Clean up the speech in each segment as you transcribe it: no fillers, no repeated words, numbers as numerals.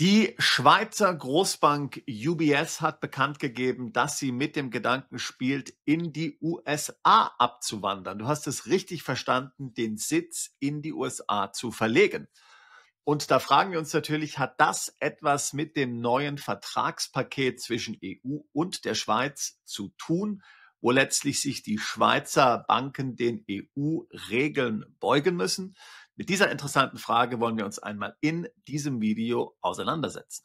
Die Schweizer Großbank UBS hat bekannt gegeben, dass sie mit dem Gedanken spielt, in die USA abzuwandern. Du hast es richtig verstanden, den Sitz in die USA zu verlegen. Und da fragen wir uns natürlich, hat das etwas mit dem neuen Vertragspaket zwischen EU und der Schweiz zu tun, wo letztlich sich die Schweizer Banken den EU-Regeln beugen müssen? Mit dieser interessanten Frage wollen wir uns einmal in diesem Video auseinandersetzen.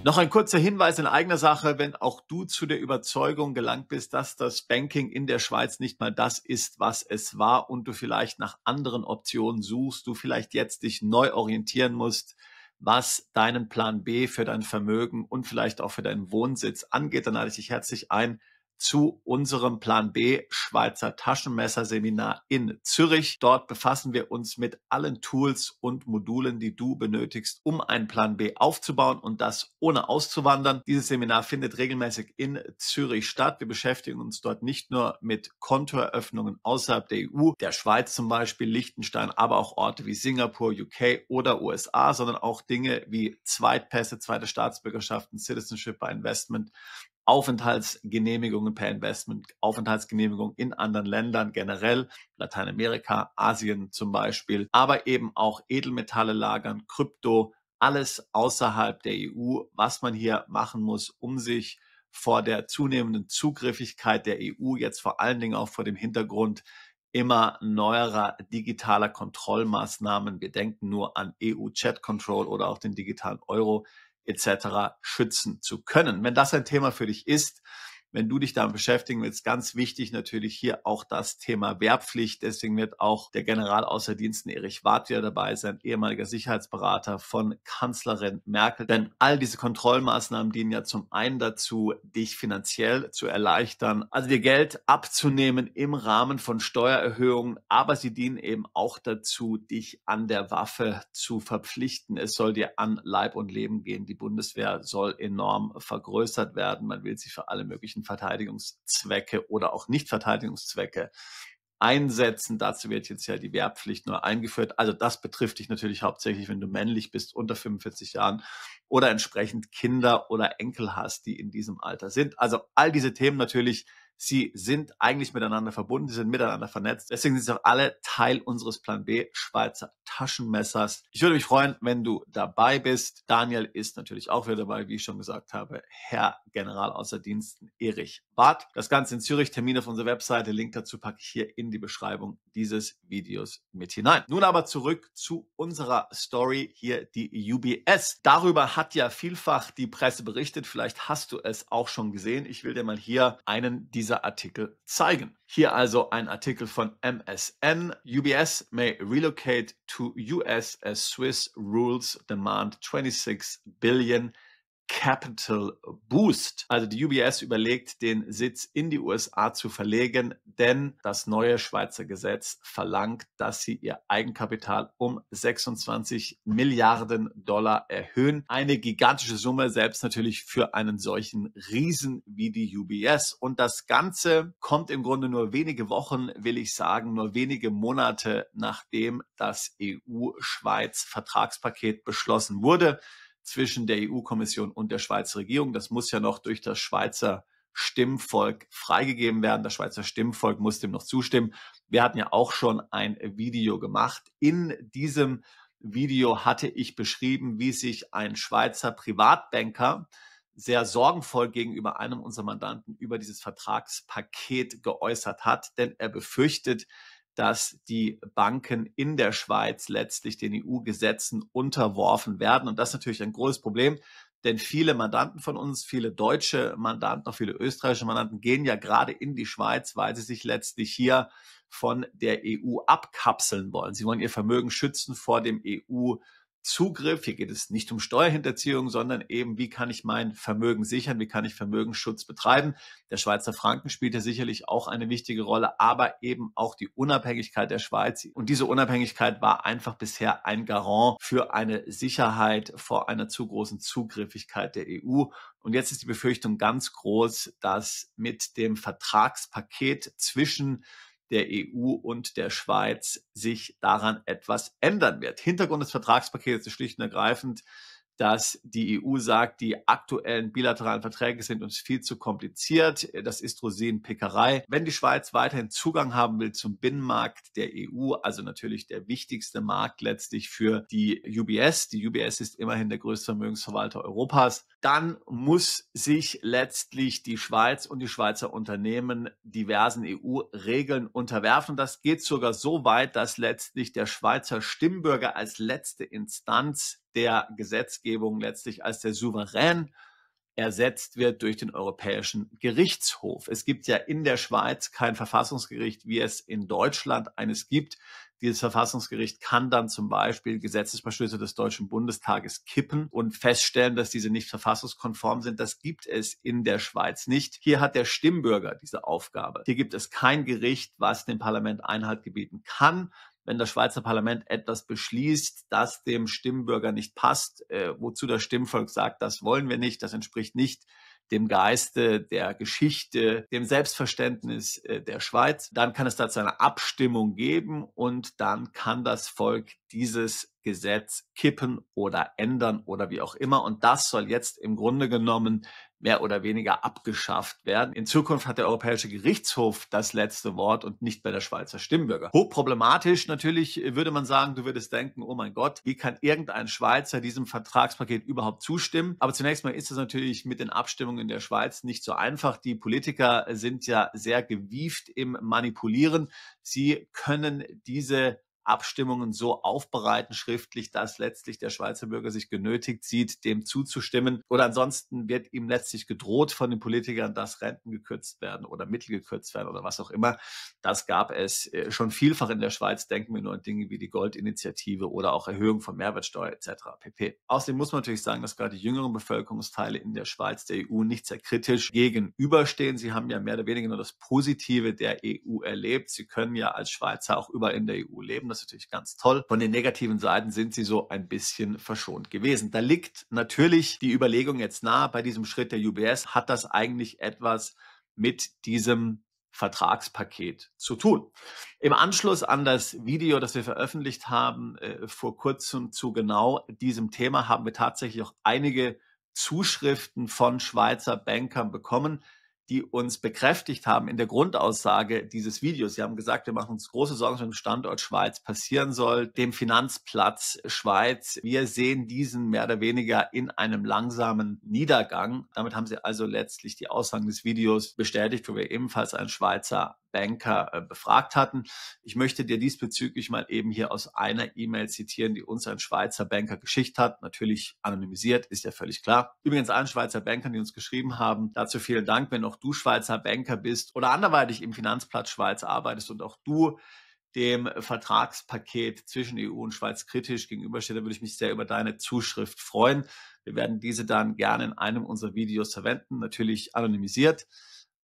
Noch ein kurzer Hinweis in eigener Sache, wenn auch du zu der Überzeugung gelangt bist, dass das Banking in der Schweiz nicht mal das ist, was es war und du vielleicht nach anderen Optionen suchst, du vielleicht jetzt dich neu orientieren musst, was deinen Plan B für dein Vermögen und vielleicht auch für deinen Wohnsitz angeht, dann lade ich dich herzlich ein zu unserem Plan B Schweizer Taschenmesser-Seminar in Zürich. Dort befassen wir uns mit allen Tools und Modulen, die du benötigst, um einen Plan B aufzubauen und das ohne auszuwandern. Dieses Seminar findet regelmäßig in Zürich statt. Wir beschäftigen uns dort nicht nur mit Kontoeröffnungen außerhalb der EU, der Schweiz zum Beispiel, Liechtenstein, aber auch Orte wie Singapur, UK oder USA, sondern auch Dinge wie Zweitpässe, zweite Staatsbürgerschaften, Citizenship by Investment, Aufenthaltsgenehmigungen per Investment, Aufenthaltsgenehmigungen in anderen Ländern generell, Lateinamerika, Asien zum Beispiel, aber eben auch Edelmetalle lagern, Krypto, alles außerhalb der EU, was man hier machen muss, um sich vor der zunehmenden Zugriffigkeit der EU, jetzt vor allen Dingen auch vor dem Hintergrund immer neuerer digitaler Kontrollmaßnahmen, wir denken nur an EU-Chat Control oder auch den digitalen Euro, etc. schützen zu können. Wenn das ein Thema für dich ist, wenn du dich damit beschäftigen willst, ganz wichtig natürlich hier auch das Thema Wehrpflicht. Deswegen wird auch der Generalaußerdienst Erich Warth wieder dabei sein, ehemaliger Sicherheitsberater von Kanzlerin Merkel. Denn all diese Kontrollmaßnahmen dienen ja zum einen dazu, dich finanziell zu erleichtern, also dir Geld abzunehmen im Rahmen von Steuererhöhungen, aber sie dienen eben auch dazu, dich an der Waffe zu verpflichten. Es soll dir an Leib und Leben gehen. Die Bundeswehr soll enorm vergrößert werden. Man will sie für alle möglichen Verteidigungszwecke oder auch Nicht-Verteidigungszwecke einsetzen. Dazu wird jetzt ja die Wehrpflicht nur eingeführt. Also das betrifft dich natürlich hauptsächlich, wenn du männlich bist, unter 45 Jahren oder entsprechend Kinder oder Enkel hast, die in diesem Alter sind. Also all diese Themen natürlich, sie sind eigentlich miteinander verbunden, sie sind miteinander vernetzt. Deswegen sind sie auch alle Teil unseres Plan B Schweizer Taschenmessers. Ich würde mich freuen, wenn du dabei bist. Daniel ist natürlich auch wieder dabei, wie ich schon gesagt habe, Herr Generalaußerdienst Erich Warth. Das Ganze in Zürich, Termin auf unserer Webseite, Link dazu packe ich hier in die Beschreibung dieses Videos mit hinein. Nun aber zurück zu unserer Story hier, die UBS. Darüber hat ja vielfach die Presse berichtet, vielleicht hast du es auch schon gesehen. Ich will dir mal hier einen dieser Artikel zeigen. Hier also ein Artikel von MSN. UBS may relocate to US as Swiss rules demand 26 billion Capital Boost. Also die UBS überlegt, den Sitz in die USA zu verlegen, denn das neue Schweizer Gesetz verlangt, dass sie ihr Eigenkapital um 26 Milliarden Dollar erhöhen. Eine gigantische Summe, selbst natürlich für einen solchen Riesen wie die UBS. Und das Ganze kommt im Grunde nur wenige Wochen, will ich sagen, nur wenige Monate, nachdem das EU-Schweiz-Vertragspaket beschlossen wurde zwischen der EU-Kommission und der Schweizer Regierung. Das muss ja noch durch das Schweizer Stimmvolk freigegeben werden. Das Schweizer Stimmvolk muss dem noch zustimmen. Wir hatten ja auch schon ein Video gemacht. In diesem Video hatte ich beschrieben, wie sich ein Schweizer Privatbanker sehr sorgenvoll gegenüber einem unserer Mandanten über dieses Vertragspaket geäußert hat, denn er befürchtet, dass die Banken in der Schweiz letztlich den EU-Gesetzen unterworfen werden. Und das ist natürlich ein großes Problem, denn viele Mandanten von uns, viele deutsche Mandanten, auch viele österreichische Mandanten gehen ja gerade in die Schweiz, weil sie sich letztlich hier von der EU abkapseln wollen. Sie wollen ihr Vermögen schützen vor dem EU-Zugriff. Hier geht es nicht um Steuerhinterziehung, sondern eben, wie kann ich mein Vermögen sichern, wie kann ich Vermögensschutz betreiben. Der Schweizer Franken spielt ja sicherlich auch eine wichtige Rolle, aber eben auch die Unabhängigkeit der Schweiz. Und diese Unabhängigkeit war einfach bisher ein Garant für eine Sicherheit vor einer zu großen Zugriffigkeit der EU. Und jetzt ist die Befürchtung ganz groß, dass mit dem Vertragspaket zwischen der EU und der Schweiz sich daran etwas ändern wird. Hintergrund des Vertragspakets ist schlicht und ergreifend, dass die EU sagt, die aktuellen bilateralen Verträge sind uns viel zu kompliziert. Das ist Rosinenpickerei. Wenn die Schweiz weiterhin Zugang haben will zum Binnenmarkt der EU, also natürlich der wichtigste Markt letztlich für die UBS, die UBS ist immerhin der größte Vermögensverwalter Europas, dann muss sich letztlich die Schweiz und die Schweizer Unternehmen diversen EU-Regeln unterwerfen. Das geht sogar so weit, dass letztlich der Schweizer Stimmbürger als letzte Instanz der Gesetzgebung, letztlich als der Souverän, ersetzt wird durch den Europäischen Gerichtshof. Es gibt ja in der Schweiz kein Verfassungsgericht, wie es in Deutschland eines gibt. Dieses Verfassungsgericht kann dann zum Beispiel Gesetzesbeschlüsse des Deutschen Bundestages kippen und feststellen, dass diese nicht verfassungskonform sind. Das gibt es in der Schweiz nicht. Hier hat der Stimmbürger diese Aufgabe. Hier gibt es kein Gericht, was dem Parlament Einhalt gebieten kann. Wenn das Schweizer Parlament etwas beschließt, das dem Stimmbürger nicht passt, wozu das Stimmvolk sagt, das wollen wir nicht, das entspricht nicht dem Geiste der Geschichte, dem Selbstverständnis der Schweiz, dann kann es dazu eine Abstimmung geben und dann kann das Volk dieses Gesetz kippen oder ändern oder wie auch immer. Und das soll jetzt im Grunde genommen mehr oder weniger abgeschafft werden. In Zukunft hat der Europäische Gerichtshof das letzte Wort und nicht mehr der Schweizer Stimmbürger. Hochproblematisch natürlich würde man sagen, du würdest denken, oh mein Gott, wie kann irgendein Schweizer diesem Vertragspaket überhaupt zustimmen? Aber zunächst mal ist es natürlich mit den Abstimmungen in der Schweiz nicht so einfach. Die Politiker sind ja sehr gewieft im Manipulieren. Sie können diese Abstimmungen so aufbereiten schriftlich, dass letztlich der Schweizer Bürger sich genötigt sieht, dem zuzustimmen. Oder ansonsten wird ihm letztlich gedroht von den Politikern, dass Renten gekürzt werden oder Mittel gekürzt werden oder was auch immer. Das gab es schon vielfach in der Schweiz. Denken wir nur an Dinge wie die Goldinitiative oder auch Erhöhung von Mehrwertsteuer etc. pp. Außerdem muss man natürlich sagen, dass gerade die jüngeren Bevölkerungsteile in der Schweiz der EU nicht sehr kritisch gegenüberstehen. Sie haben ja mehr oder weniger nur das Positive der EU erlebt. Sie können ja als Schweizer auch überall in der EU leben. Das ist natürlich ganz toll. Von den negativen Seiten sind sie so ein bisschen verschont gewesen. Da liegt natürlich die Überlegung jetzt nahe, bei diesem Schritt der UBS hat das eigentlich etwas mit diesem Vertragspaket zu tun. Im Anschluss an das Video, das wir veröffentlicht haben, vor kurzem zu genau diesem Thema, haben wir tatsächlich auch einige Zuschriften von Schweizer Bankern bekommen, die uns bekräftigt haben in der Grundaussage dieses Videos. Sie haben gesagt, wir machen uns große Sorgen, was mit dem Standort Schweiz passieren soll, dem Finanzplatz Schweiz. Wir sehen diesen mehr oder weniger in einem langsamen Niedergang. Damit haben sie also letztlich die Aussagen des Videos bestätigt, wo wir ebenfalls einen Schweizer Banker befragt hatten. Ich möchte dir diesbezüglich mal eben hier aus einer E-Mail zitieren, die uns ein Schweizer Banker geschickt hat. Natürlich anonymisiert, ist ja völlig klar. Übrigens allen Schweizer Bankern, die uns geschrieben haben, dazu vielen Dank, wenn auch du Schweizer Banker bist oder anderweitig im Finanzplatz Schweiz arbeitest und auch du dem Vertragspaket zwischen EU und Schweiz kritisch gegenübersteht, da würde ich mich sehr über deine Zuschrift freuen. Wir werden diese dann gerne in einem unserer Videos verwenden, natürlich anonymisiert.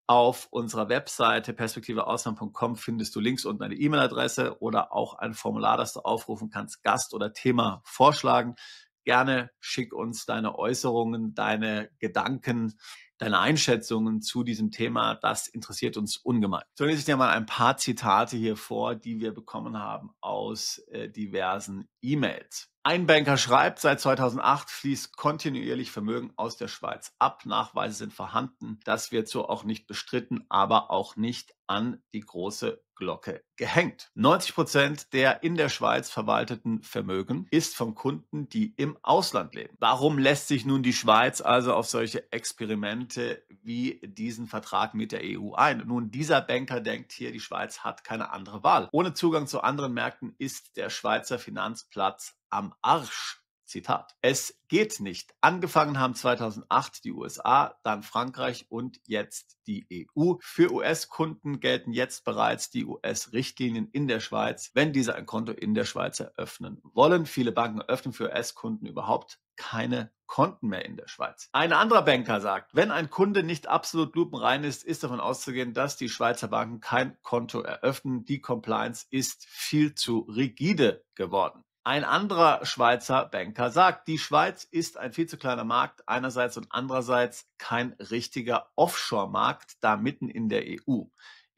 Auf unserer Webseite perspektiveausland.com findest du Links und eine E-Mail-Adresse oder auch ein Formular, das du aufrufen kannst, Gast oder Thema vorschlagen. Gerne schick uns deine Äußerungen, deine Gedanken, deine Einschätzungen zu diesem Thema. Das interessiert uns ungemein. So lese ich dir mal ein paar Zitate hier vor, die wir bekommen haben aus diversen E-Mails. Ein Banker schreibt, seit 2008 fließt kontinuierlich Vermögen aus der Schweiz ab. Nachweise sind vorhanden. Das wird so auch nicht bestritten, aber auch nicht an die große Glocke gehängt. 90% der in der Schweiz verwalteten Vermögen ist von Kunden, die im Ausland leben. Warum lässt sich nun die Schweiz also auf solche Experimente wie diesen Vertrag mit der EU ein? Nun, dieser Banker denkt hier, die Schweiz hat keine andere Wahl. Ohne Zugang zu anderen Märkten ist der Schweizer Finanzplatz am Arsch. Zitat. Es geht nicht. Angefangen haben 2008 die USA, dann Frankreich und jetzt die EU. Für US-Kunden gelten jetzt bereits die US-Richtlinien in der Schweiz, wenn diese ein Konto in der Schweiz eröffnen wollen. Viele Banken eröffnen für US-Kunden überhaupt keine Konten mehr in der Schweiz. Ein anderer Banker sagt, wenn ein Kunde nicht absolut lupenrein ist, ist davon auszugehen, dass die Schweizer Banken kein Konto eröffnen. Die Compliance ist viel zu rigide geworden. Ein anderer Schweizer Banker sagt, die Schweiz ist ein viel zu kleiner Markt einerseits und andererseits kein richtiger Offshore-Markt, da mitten in der EU.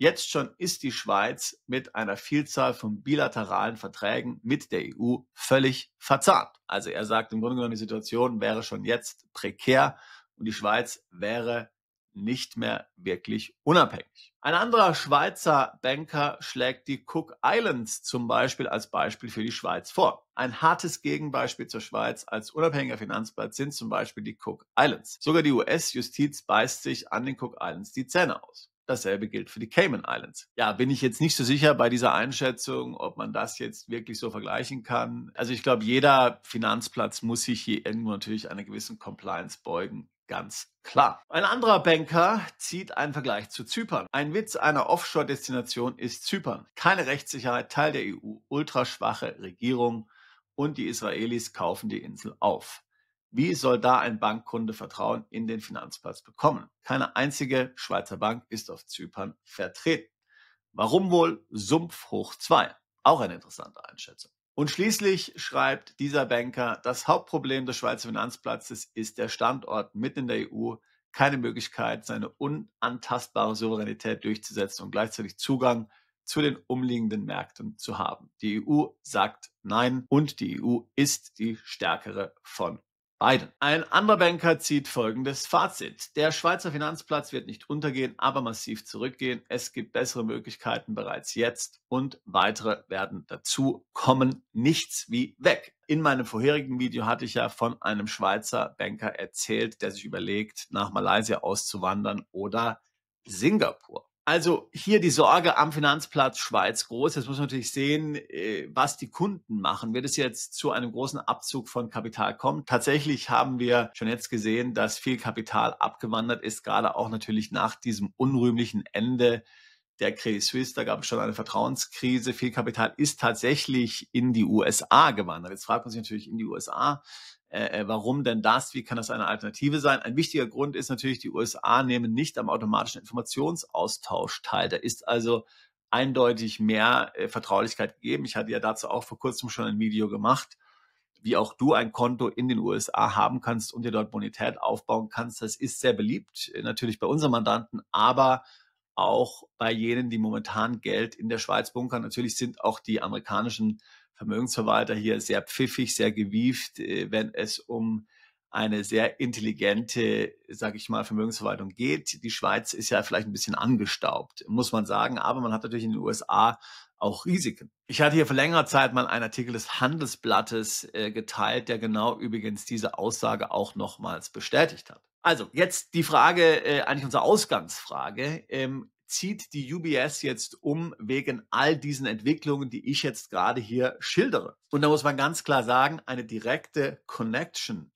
Jetzt schon ist die Schweiz mit einer Vielzahl von bilateralen Verträgen mit der EU völlig verzahnt. Also er sagt im Grunde genommen, die Situation wäre schon jetzt prekär und die Schweiz wäre nicht mehr wirklich unabhängig. Ein anderer Schweizer Banker schlägt die Cook Islands zum Beispiel als Beispiel für die Schweiz vor. Ein hartes Gegenbeispiel zur Schweiz als unabhängiger Finanzplatz sind zum Beispiel die Cook Islands. Sogar die US-Justiz beißt sich an den Cook Islands die Zähne aus. Dasselbe gilt für die Cayman Islands. Ja, bin ich jetzt nicht so sicher bei dieser Einschätzung, ob man das jetzt wirklich so vergleichen kann. Also ich glaube, jeder Finanzplatz muss sich hier irgendwo natürlich einer gewissen Compliance beugen. Ganz klar. Ein anderer Banker zieht einen Vergleich zu Zypern. Ein Witz einer Offshore-Destination ist Zypern. Keine Rechtssicherheit, Teil der EU, ultraschwache Regierung und die Israelis kaufen die Insel auf. Wie soll da ein Bankkunde Vertrauen in den Finanzplatz bekommen? Keine einzige Schweizer Bank ist auf Zypern vertreten. Warum wohl? Sumpf hoch 2. Auch eine interessante Einschätzung. Und schließlich schreibt dieser Banker, das Hauptproblem des Schweizer Finanzplatzes ist der Standort mitten in der EU, keine Möglichkeit, seine unantastbare Souveränität durchzusetzen und gleichzeitig Zugang zu den umliegenden Märkten zu haben. Die EU sagt Nein und die EU ist die stärkere von beiden. Ein anderer Banker zieht folgendes Fazit. Der Schweizer Finanzplatz wird nicht untergehen, aber massiv zurückgehen. Es gibt bessere Möglichkeiten bereits jetzt und weitere werden dazu kommen. Nichts wie weg. In meinem vorherigen Video hatte ich ja von einem Schweizer Banker erzählt, der sich überlegt, nach Malaysia auszuwandern oder Singapur. Also hier die Sorge am Finanzplatz Schweiz groß. Jetzt muss man natürlich sehen, was die Kunden machen. Wird es jetzt zu einem großen Abzug von Kapital kommen? Tatsächlich haben wir schon jetzt gesehen, dass viel Kapital abgewandert ist, gerade auch natürlich nach diesem unrühmlichen Ende der Credit Suisse. Da gab es schon eine Vertrauenskrise. Viel Kapital ist tatsächlich in die USA gewandert. Jetzt fragt man sich natürlich in die USA, warum denn das? Wie kann das eine Alternative sein? Ein wichtiger Grund ist natürlich, die USA nehmen nicht am automatischen Informationsaustausch teil. Da ist also eindeutig mehr Vertraulichkeit gegeben. Ich hatte ja dazu auch vor kurzem schon ein Video gemacht, wie auch du ein Konto in den USA haben kannst und dir dort Bonität aufbauen kannst. Das ist sehr beliebt, natürlich bei unseren Mandanten, aber auch bei jenen, die momentan Geld in der Schweiz bunkern. Natürlich sind auch die amerikanischen Vermögensverwalter hier sehr pfiffig, sehr gewieft, wenn es um eine sehr intelligente, sage ich mal, Vermögensverwaltung geht. Die Schweiz ist ja vielleicht ein bisschen angestaubt, muss man sagen, aber man hat natürlich in den USA auch Risiken. Ich hatte hier vor längerer Zeit mal einen Artikel des Handelsblattes geteilt, der genau übrigens diese Aussage auch nochmals bestätigt hat. Also jetzt die Frage, eigentlich unsere Ausgangsfrage. Zieht die UBS jetzt um wegen all diesen Entwicklungen, die ich jetzt gerade hier schildere? Und da muss man ganz klar sagen, eine direkte Connection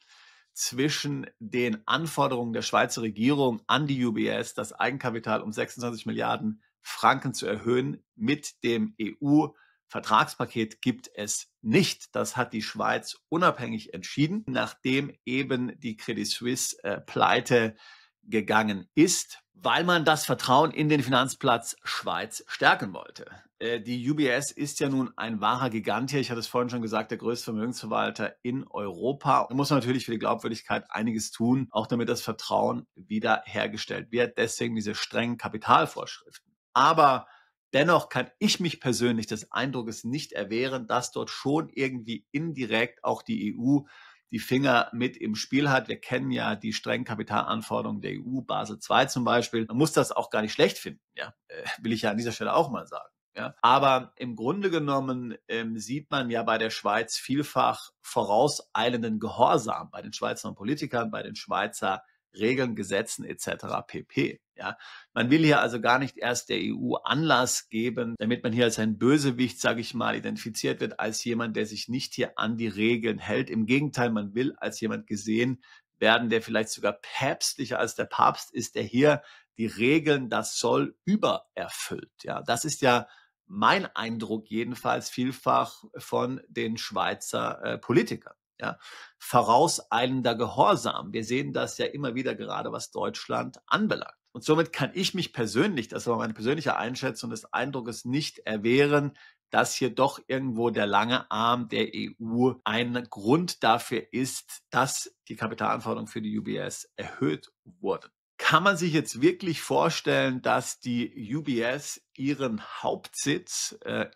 zwischen den Anforderungen der Schweizer Regierung an die UBS, das Eigenkapital um 26 Milliarden Franken zu erhöhen, mit dem EU-Vertragspaket gibt es nicht. Das hat die Schweiz unabhängig entschieden, nachdem eben die Credit Suisse pleite gegangen ist, weil man das Vertrauen in den Finanzplatz Schweiz stärken wollte. Die UBS ist ja nun ein wahrer Gigant hier. Ich hatte es vorhin schon gesagt, der größte Vermögensverwalter in Europa. Da muss man natürlich für die Glaubwürdigkeit einiges tun, auch damit das Vertrauen wieder hergestellt wird. Deswegen diese strengen Kapitalvorschriften. Aber dennoch kann ich mich persönlich des Eindrucks nicht erwehren, dass dort schon irgendwie indirekt auch die EU die Finger mit im Spiel hat. Wir kennen ja die strengen Kapitalanforderungen der EU, Basel II zum Beispiel. Man muss das auch gar nicht schlecht finden, ja, will ich ja an dieser Stelle auch mal sagen. Ja. Aber im Grunde genommen sieht man ja bei der Schweiz vielfach vorauseilenden Gehorsam bei den Schweizer Politikern, bei den Schweizer Regeln, Gesetzen etc. pp. Ja, man will hier also gar nicht erst der EU Anlass geben, damit man hier als ein Bösewicht, sage ich mal, identifiziert wird, als jemand, der sich nicht hier an die Regeln hält. Im Gegenteil, man will als jemand gesehen werden, der vielleicht sogar päpstlicher als der Papst ist, der hier die Regeln, das Soll übererfüllt. Ja, das ist ja mein Eindruck jedenfalls vielfach von den Schweizer Politikern. Ja, vorauseilender Gehorsam. Wir sehen das ja immer wieder gerade, was Deutschland anbelangt. Und somit kann ich mich persönlich, das war meine persönliche Einschätzung des Eindrucks, nicht erwehren, dass hier doch irgendwo der lange Arm der EU ein Grund dafür ist, dass die Kapitalanforderungen für die UBS erhöht wurden. kann man sich jetzt wirklich vorstellen, dass die UBS ihren Hauptsitz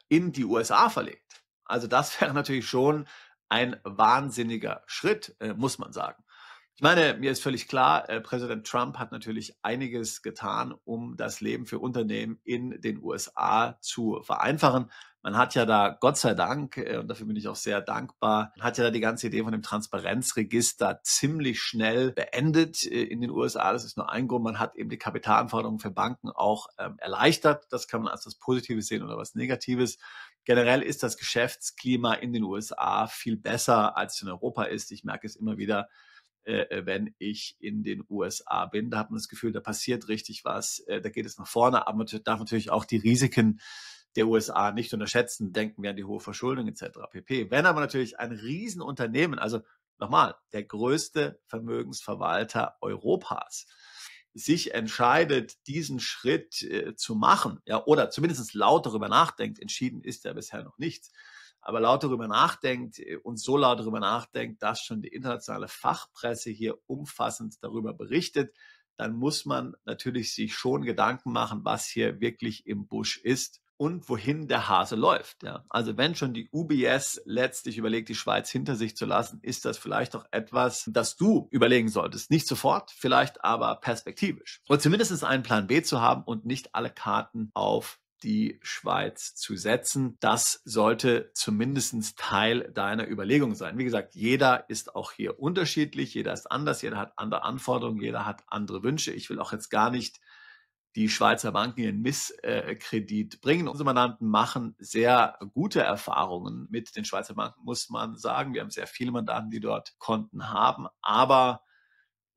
in die USA verlegt? Also das wäre natürlich schon ein wahnsinniger Schritt, muss man sagen. Ich meine, mir ist völlig klar, Präsident Trump hat natürlich einiges getan, um das Leben für Unternehmen in den USA zu vereinfachen. Man hat ja da, Gott sei Dank, und dafür bin ich auch sehr dankbar, hat ja da die ganze Idee von dem Transparenzregister ziemlich schnell beendet in den USA. Das ist nur ein Grund. Man hat eben die Kapitalanforderungen für Banken auch erleichtert. Das kann man als was Positives sehen oder was Negatives. Generell ist das Geschäftsklima in den USA viel besser, als es in Europa ist. Ich merke es immer wieder, wenn ich in den USA bin. Da hat man das Gefühl, da passiert richtig was, da geht es nach vorne, aber man darf natürlich auch die Risiken der USA nicht unterschätzen. Denken wir an die hohe Verschuldung etc. pp. Wenn aber natürlich ein Riesenunternehmen, also nochmal, der größte Vermögensverwalter Europas, sich entscheidet, diesen Schritt zu machen, ja, oder zumindest laut darüber nachdenkt, entschieden ist er bisher noch nicht, aber laut darüber nachdenkt und so laut darüber nachdenkt, dass schon die internationale Fachpresse hier umfassend darüber berichtet, dann muss man natürlich sich schon Gedanken machen, was hier wirklich im Busch ist und wohin der Hase läuft. Ja. Also wenn schon die UBS letztlich überlegt, die Schweiz hinter sich zu lassen, ist das vielleicht auch etwas, das du überlegen solltest. Nicht sofort, vielleicht aber perspektivisch. Und zumindest einen Plan B zu haben und nicht alle Karten auf die Schweiz zu setzen. Das sollte zumindest Teil deiner Überlegung sein. Wie gesagt, jeder ist auch hier unterschiedlich, jeder ist anders, jeder hat andere Anforderungen, jeder hat andere Wünsche. Ich will auch jetzt gar nicht die Schweizer Banken in Misskredit bringen. Unsere Mandanten machen sehr gute Erfahrungen mit den Schweizer Banken, muss man sagen. Wir haben sehr viele Mandanten, die dort Konten haben, aber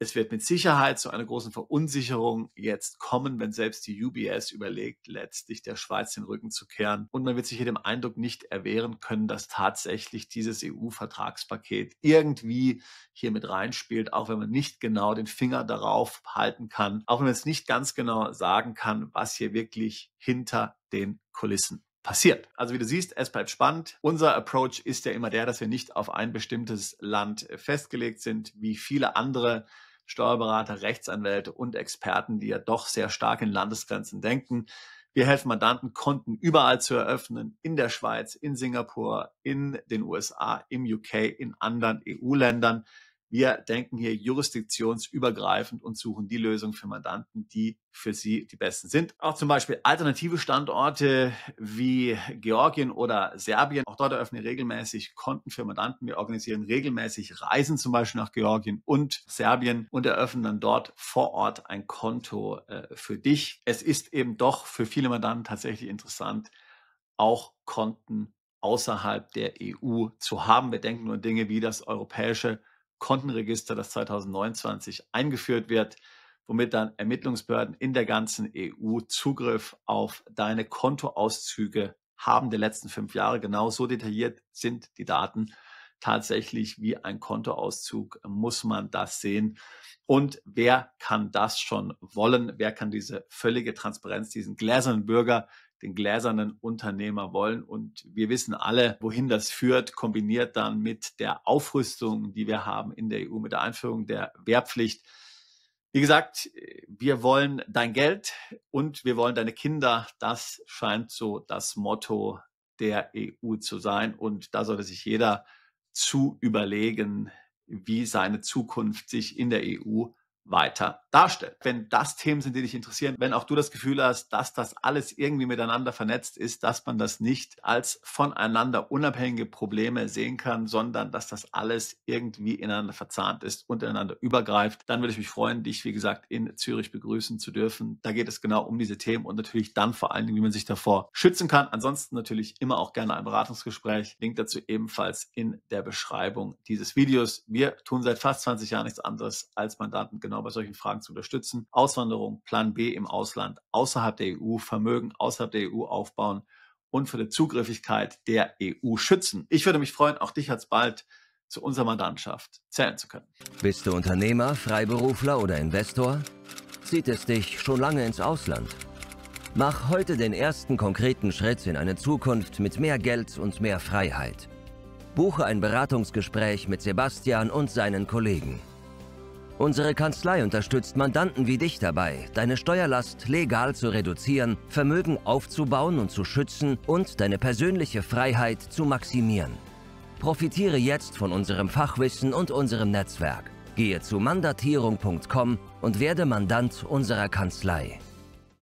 es wird mit Sicherheit zu einer großen Verunsicherung jetzt kommen, wenn selbst die UBS überlegt, letztlich der Schweiz den Rücken zu kehren. Und man wird sich hier dem Eindruck nicht erwehren können, dass tatsächlich dieses EU-Vertragspaket irgendwie hier mit reinspielt, auch wenn man nicht genau den Finger darauf halten kann, auch wenn man es nicht ganz genau sagen kann, was hier wirklich hinter den Kulissen passiert. Also wie du siehst, es bleibt spannend. Unser Approach ist ja immer der, dass wir nicht auf ein bestimmtes Land festgelegt sind, wie viele andere Steuerberater, Rechtsanwälte und Experten, die ja doch sehr stark in Landesgrenzen denken. Wir helfen Mandanten, Konten überall zu eröffnen, in der Schweiz, in Singapur, in den USA, im UK, in anderen EU-Ländern. Wir denken hier jurisdiktionsübergreifend und suchen die Lösung für Mandanten, die für sie die besten sind. Auch zum Beispiel alternative Standorte wie Georgien oder Serbien. Auch dort eröffnen wir regelmäßig Konten für Mandanten. Wir organisieren regelmäßig Reisen zum Beispiel nach Georgien und Serbien und eröffnen dann dort vor Ort ein Konto für dich. Es ist eben doch für viele Mandanten tatsächlich interessant, auch Konten außerhalb der EU zu haben. Wir denken nur an Dinge wie das europäische Kontenregister, das 2029 eingeführt wird, womit dann Ermittlungsbehörden in der ganzen EU Zugriff auf deine Kontoauszüge haben der letzten 5 Jahre. Genau so detailliert sind die Daten tatsächlich wie ein Kontoauszug, muss man das sehen. Und wer kann das schon wollen? Wer kann diese völlige Transparenz, diesen gläsernen Bürger, den gläsernen Unternehmer wollen? Und wir wissen alle, wohin das führt, kombiniert dann mit der Aufrüstung, die wir haben in der EU, mit der Einführung der Wehrpflicht. Wie gesagt, wir wollen dein Geld und wir wollen deine Kinder. Das scheint so das Motto der EU zu sein. Und da sollte sich jeder zu überlegen, wie seine Zukunft sich in der EU weiter darstellt. Wenn das Themen sind, die dich interessieren, wenn auch du das Gefühl hast, dass das alles irgendwie miteinander vernetzt ist, dass man das nicht als voneinander unabhängige Probleme sehen kann, sondern dass das alles irgendwie ineinander verzahnt ist und ineinander übergreift, dann würde ich mich freuen, dich, wie gesagt, in Zürich begrüßen zu dürfen. Da geht es genau um diese Themen und natürlich dann vor allen Dingen, wie man sich davor schützen kann. Ansonsten natürlich immer auch gerne ein Beratungsgespräch. Link dazu ebenfalls in der Beschreibung dieses Videos. Wir tun seit fast 20 Jahren nichts anderes, als Mandanten genau bei solchen Fragen zu unterstützen. Auswanderung, Plan B im Ausland, außerhalb der EU, Vermögen außerhalb der EU aufbauen und für die Zugriffigkeit der EU schützen. Ich würde mich freuen, auch dich alsbald zu unserer Mandantschaft zählen zu können. Bist du Unternehmer, Freiberufler oder Investor? Zieht es dich schon lange ins Ausland? Mach heute den ersten konkreten Schritt in eine Zukunft mit mehr Geld und mehr Freiheit. Buche ein Beratungsgespräch mit Sebastian und seinen Kollegen. Unsere Kanzlei unterstützt Mandanten wie dich dabei, deine Steuerlast legal zu reduzieren, Vermögen aufzubauen und zu schützen und deine persönliche Freiheit zu maximieren. Profitiere jetzt von unserem Fachwissen und unserem Netzwerk. Gehe zu mandatierung.com und werde Mandant unserer Kanzlei.